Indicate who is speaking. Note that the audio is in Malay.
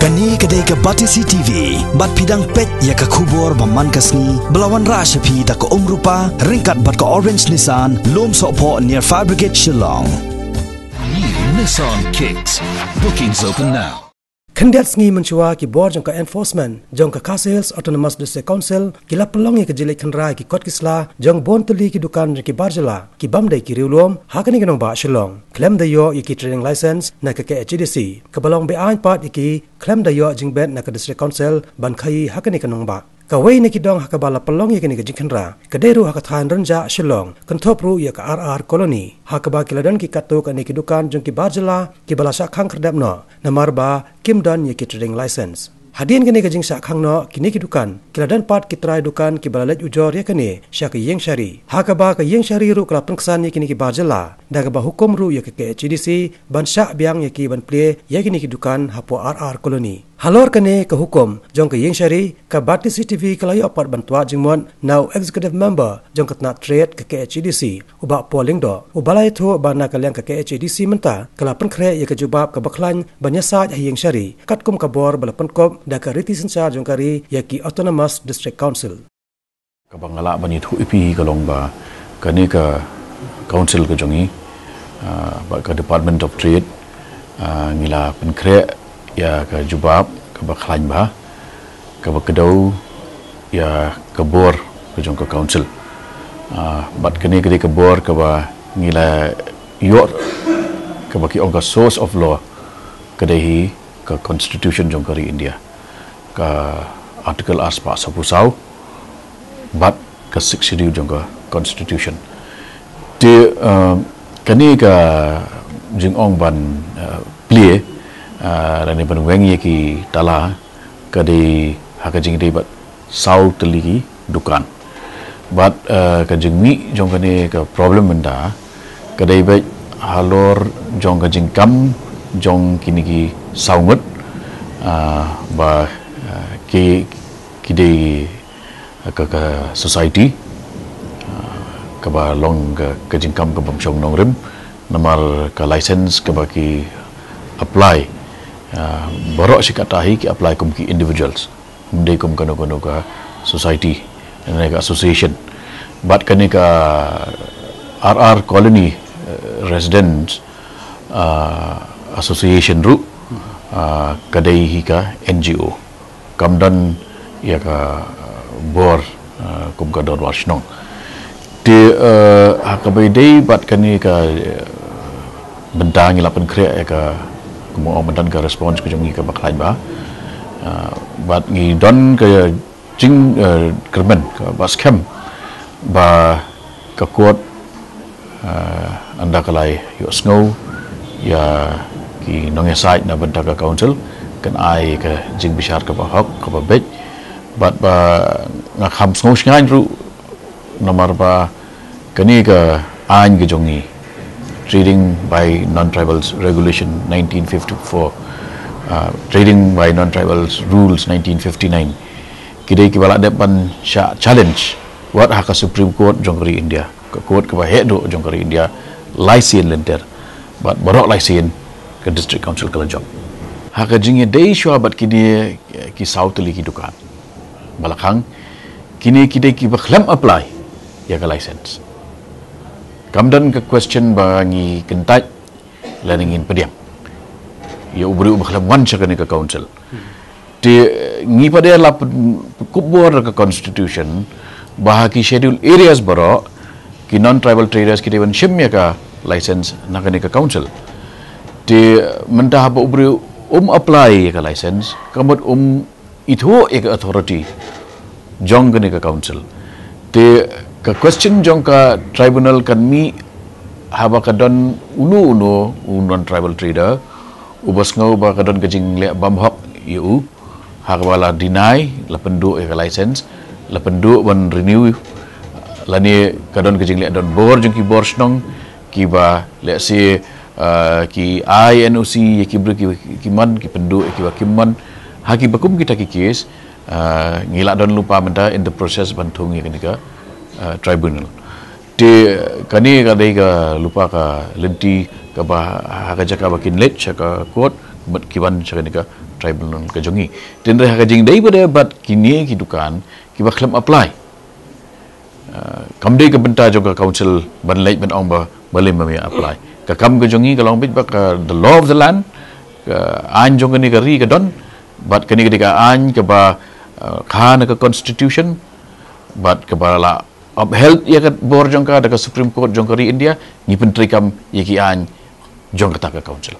Speaker 1: Kani kedai ke Batisi TV, bat pidang pet ya ke kubur baman kasni, belawan rasa pi tak ke rupa, ringkat bat ke Orange Nissan, lom sokpo near Fire Brigade Shillong.
Speaker 2: New Nissan Kicks. Bookings open now.
Speaker 3: Kandidat sengi mencua ki board jong ka enforcement jong ka Casales Autonomous District Council kila pelong ki jelek khandrai ki kot kisla jong bon tuli ki dukan ki barjala ki bamdai ki riulom hakani kanong ba Shillong claim da yo ki trading license na ka HDC ka balong be ain pat ki claim da yo jing bet na ka district council ban khai hakani kanong ba kawai ni ki dong hakabala pelong ki ni ka jikhandra ka deru hakathan ranja Shillong kanthop ru ya ka RR colony hakaba kiladan ki kato ka ni ki dukan jong ki barjala ki balasa khang khardap no namarba kim dan ye ki trading license hadin kini ka jingsa khang no kini ki dukan kiladan pat ki trai dukan ki balalet ujor ye kani sya ki yeng shari hakaba ka yeng shari ru kala pengsan ye kini ki barjala daga ba hukum ru ye ke HDC ban sya biang ye ki ban ple ye kini ki dukan hapo RR colony halor kane ka hukum jong ka yeng shari ka Batisi TV kalayo apat bantua jingmon now executive member jong katna trade ka HDC uba polling do ubalai tho bana kalyang ka HDC menta kala penkre ye ka jubab ka baklan banyasa yeng shari katkum ka bor balapan kop da ka riti sensa jong kari ye ki Autonomous District Council
Speaker 4: ka bangala bani thu ipi ka longba kani ka council ka jongi ba ka Department of Trade ngila penkre ya ka jubab ka baklan ba ka bakadau ya ka bor ka jong ka council bat kani ka bor ka ba ngila yor ka baki ong ka source of law ka dehi ka constitution jong kari India ka article aspa sapusau bat ka 6 schedule jong ka constitution ti kani ka jing ong ban plie dan ban wengi ki tala ka di haka jing di bat sau teliki dukan bat ka jing mi jong kani ka problem menda ka dai ba halor jong ka jing kam jong kini ki saungut ba ki dei ka society ka ba long ka jing kam ka bam chong nong rim namar ka license ka ba ki apply borok sikatahi ki apply kum ki individuals mde kum kano ka society and ka association but kani ka RR colony residents association ru kadai hi ka NGO kamdan ya ka bor kum ka dor wasnong ti hakabai dei bat kani ka bentang ilapan kre ka kumo mendan ka response ku jongi ka baklai ba bat ngi don ka jing kerben ka baskem ba ka kuat anda kalai yo snow ya ki nongesai na benda ka council kan ai ka jing bishar ka ba hok ka ba bet bat ba ngakham snow shngan ru namar ba kani ka an ge jongi Trading by Non-Tribals Regulation 1954, Trading by Non-Tribals Rules 1959. Kidai ki balak depan challenge wat haka Supreme Court jongkari India. Ke court ke bahek jongkari India license lenter. Bat borok license ke District Council ke lejok. Haka jingnya dei syua bat kini ki south li ki dukan. Balakang kini kidai ki baklam apply ya ke license. Kamdan ke question bangi kentaj laningin pediam ya ubri ubaklam wan sakani ke council ti ngi pada la kubor ke constitution bahaki schedule areas baro ki non tribal traders ki dewan shimya ka license nakani ke council ti mentah apa ubri apply ke license kamot itu ek authority jong kani ke council ti ka question jong ka tribunal kan mi haba ka don unu non tribal trader ubas ngau ba ka don gajing le bam hok yu harbala deny la pendu e license la pendu ban renew la ni ka don gajing le don bor jong ki bor snong ki ba le si ki INOC ki bru ki man ki pendu ki ba ki man haki bakum kita ki case ngila don lupa menta in the process bantung ni ka tribunal ti kani ka dei ka lupa ka lenti ka ba haka jaka bakin let ka court mat kiban chakanika tribunal ka jongi tendre ha ka jing dei pada bat kini kidukan kiba claim apply kamdei ka benta juga council ban late ban ong ba balai mami apply ka kam ka jongi ka long bit ba the law of the land an jong ni ka ri ka don bat kani ketika an ka ba khan ka constitution bat ka ba la upheld ya ka bor jong ka da ka supreme court jong ka ri India ni pentri kam yaki an jong ka ta ka council